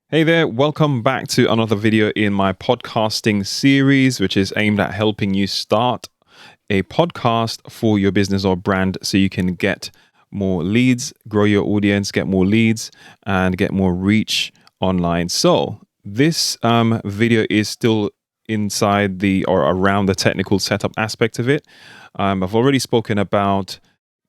Hey there, welcome back to another video in my podcasting series, which is aimed at helping you start a podcast for your business or brand so you can get more leads, grow your audience, get more leads, and get more reach online. So, this video is still inside or around the technical setup aspect of it. I've already spoken about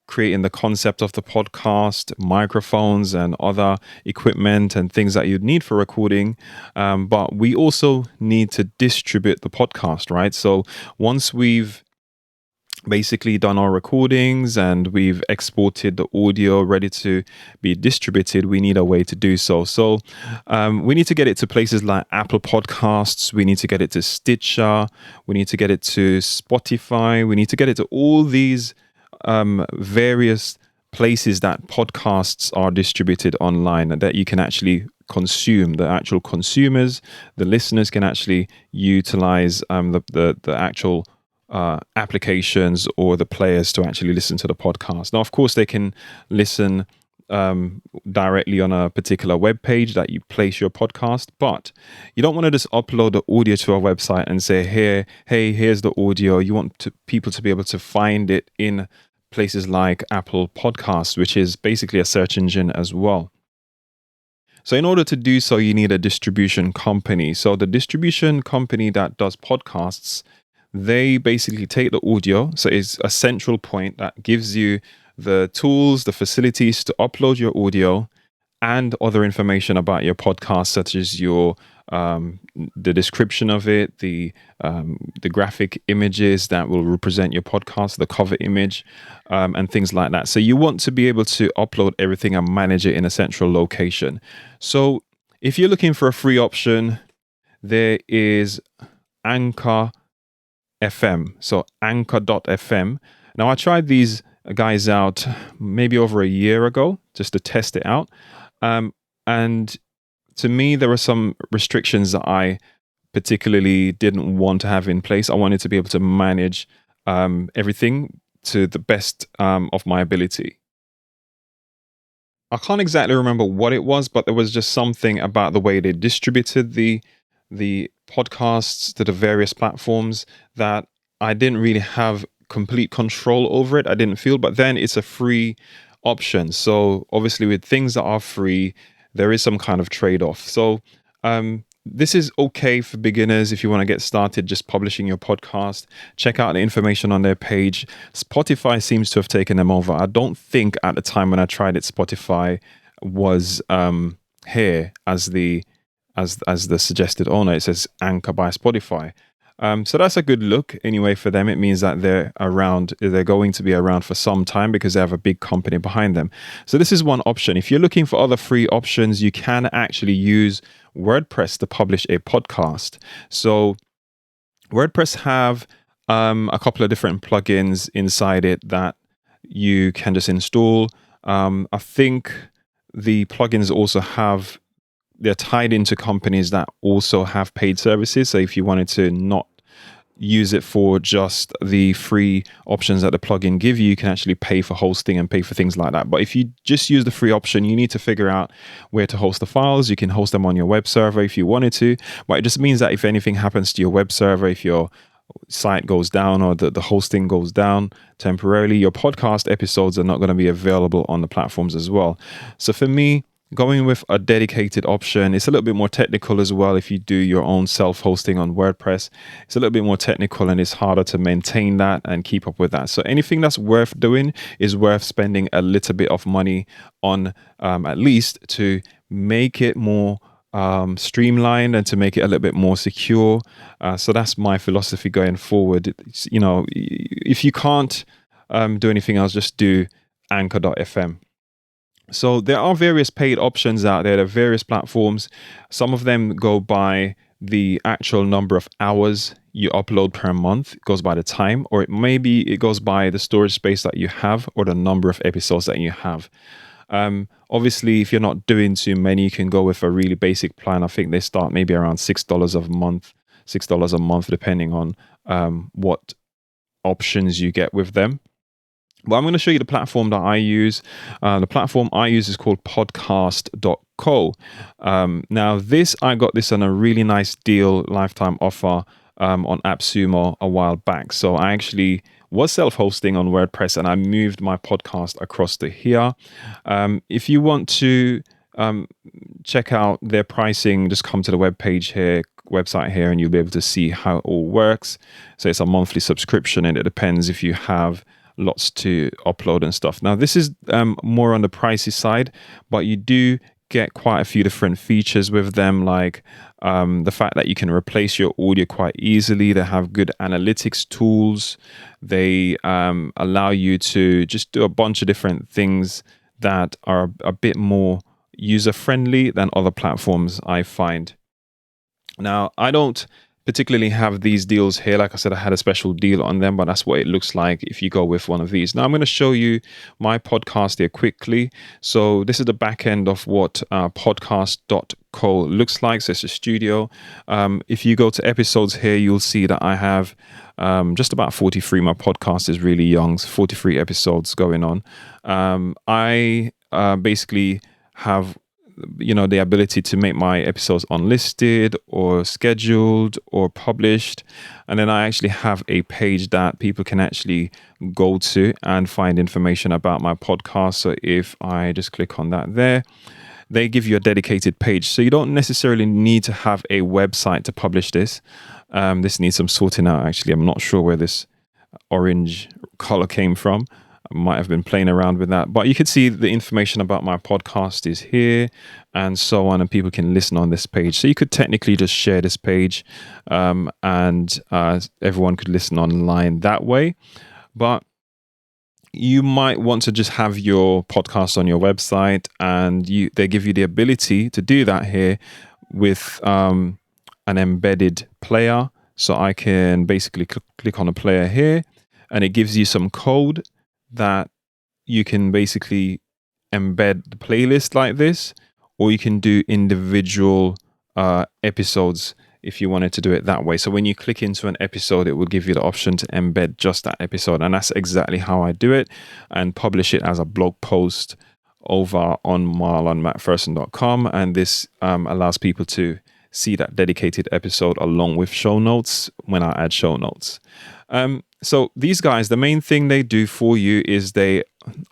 creating the concept of the podcast, microphones, and other equipment and things that you'd need for recording. But we also need to distribute the podcast, right? So once we've basically done our recordings and we've exported the audio ready to be distributed, we need a way to do so. So we need to get it to places like Apple Podcasts, we need to get it to Stitcher, we need to get it to Spotify, we need to get it to all these various places that podcasts are distributed online and that you can actually consume. The actual consumers, the listeners can actually utilize the actual applications or the players to actually listen to the podcast. Now, of course, they can listen directly on a particular web page that you place your podcast, but you don't want to just upload the audio to a website and say, here's the audio. You want people to be able to find it in places like Apple Podcasts, which is basically a search engine as well. So in order to do so, you need a distribution company. So the distribution company that does podcasts, they basically take the audio. So it's a central point that gives you the tools, the facilities to upload your audio and other information about your podcast, such as the description of it, the graphic images that will represent your podcast, the cover image, and things like that. So you want to be able to upload everything and manage it in a central location. So if you're looking for a free option, there is Anchor FM. So Anchor.fm. Now I tried these guys out maybe over a year ago just to test it out. And to me, there were some restrictions that I particularly didn't want to have in place. I wanted to be able to manage everything to the best of my ability. I can't exactly remember what it was, but there was just something about the way they distributed the podcasts to the various platforms that I didn't really have complete control over it. I didn't feel, but then it's a free option. So obviously with things that are free, there is some kind of trade-off. So this is okay for beginners if you want to get started just publishing your podcast. Check out the information on their page. Spotify seems to have taken them over. I don't think at the time when I tried it, Spotify was here as the suggested owner. It says Anchor by Spotify. So that's a good look anyway for them. It means that they're going to be around for some time because they have a big company behind them. So this is one option. If you're looking for other free options, you can actually use WordPress to publish a podcast. So WordPress have a couple of different plugins inside it that you can just install. I think the plugins also they're tied into companies that also have paid services. So if you wanted to not use it for just the free options that the plugin give you, you can actually pay for hosting and pay for things like that. But if you just use the free option, you need to figure out where to host the files. You can host them on your web server if you wanted to, but it just means that if anything happens to your web server, if your site goes down or the hosting goes down temporarily, your podcast episodes are not going to be available on the platforms as well. So for me, going with a dedicated option, it's a little bit more technical as well. If you do your own self-hosting on WordPress, it's a little bit more technical and it's harder to maintain that and keep up with that. So anything that's worth doing is worth spending a little bit of money on, at least to make it more streamlined and to make it a little bit more secure. So that's my philosophy going forward. If you can't do anything else, just do Anchor.fm. So there are various paid options out there. There are various platforms. Some of them go by the actual number of hours you upload per month. It goes by the time, or it goes by the storage space that you have or the number of episodes that you have. Obviously, if you're not doing too many, you can go with a really basic plan. I think they start maybe around $6 a month, depending on what options you get with them. But I'm going to show you the platform that I use. The platform I use is called podcast.com. co. Now this, I got this on a really nice deal, lifetime offer on AppSumo a while back. So I actually was self-hosting on WordPress and I moved my podcast across to here. If you want to check out their pricing, just come to the website here, and you'll be able to see how it all works. So it's a monthly subscription, and it depends if you have lots to upload and stuff. Now this is more on the pricey side, but you do get quite a few different features with them, like the fact that you can replace your audio quite easily. They have good analytics tools. They allow you to just do a bunch of different things that are a bit more user-friendly than other platforms, I find. Now, I don't particularly have these deals here. Like I said, I had a special deal on them, but that's what it looks like if you go with one of these. Now I'm going to show you my podcast here quickly. So this is the back end of what podcast.co looks like. So it's a studio. If you go to episodes here, you'll see that I have just about 43. My podcast is really young, so 43 episodes going on. I basically have the ability to make my episodes unlisted or scheduled or published. And then I actually have a page that people can actually go to and find information about my podcast. So if I just click on that there, they give you a dedicated page. So you don't necessarily need to have a website to publish this. This needs some sorting out, actually. I'm not sure where this orange color came from. I might have been playing around with that, but you can see the information about my podcast is here and so on, and people can listen on this page. So you could technically just share this page and everyone could listen online that way. But you might want to just have your podcast on your website, and they give you the ability to do that here with an embedded player. So I can basically click on a player here, and it gives you some code that you can basically embed the playlist like this, or you can do individual episodes if you wanted to do it that way. So when you click into an episode, it will give you the option to embed just that episode. And that's exactly how I do it, and publish it as a blog post over on marlonmcpherson.com. And this allows people to see that dedicated episode along with show notes when I add show notes. So these guys, the main thing they do for you is they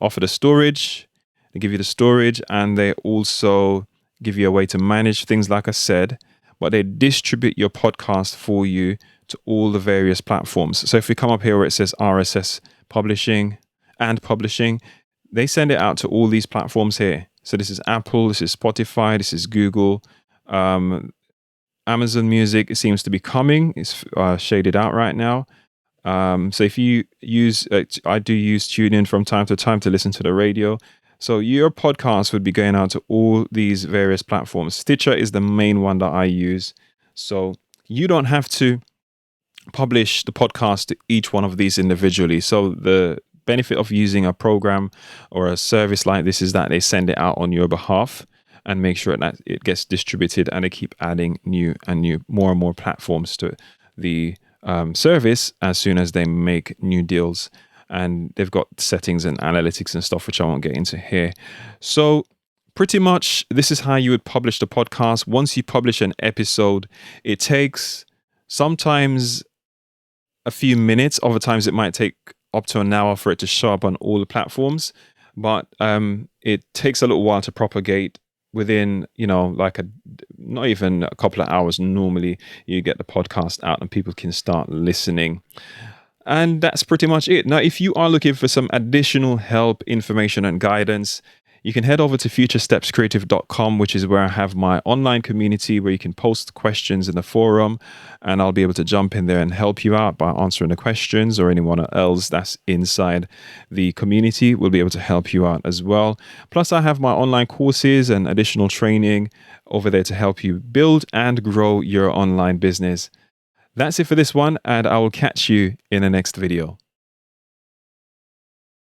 offer the storage, they give you the storage, and they also give you a way to manage things, like I said, but they distribute your podcast for you to all the various platforms. So if we come up here where it says RSS publishing and publishing, they send it out to all these platforms here. So this is Apple, this is Spotify, this is Google, Amazon Music. It seems to be coming. It's shaded out right now. So if you use, I do use TuneIn from time to time to listen to the radio. So your podcast would be going out to all these various platforms. Stitcher is the main one that I use. So you don't have to publish the podcast to each one of these individually. So the benefit of using a program or a service like this is that they send it out on your behalf and make sure that it gets distributed, and they keep adding new and more platforms to the service as soon as they make new deals. And they've got settings and analytics and stuff, which I won't get into here. So pretty much this is how you would publish the podcast. Once you publish an episode, it takes sometimes a few minutes. Other times it might take up to an hour for it to show up on all the platforms. But it takes a little while to propagate. Within, not even a couple of hours, normally you get the podcast out and people can start listening. And that's pretty much it. Now, if you are looking for some additional help, information, and guidance, you can head over to futurestepscreative.com, which is where I have my online community where you can post questions in the forum, and I'll be able to jump in there and help you out by answering the questions, or anyone else that's inside the community will be able to help you out as well. Plus, I have my online courses and additional training over there to help you build and grow your online business. That's it for this one, and I will catch you in the next video.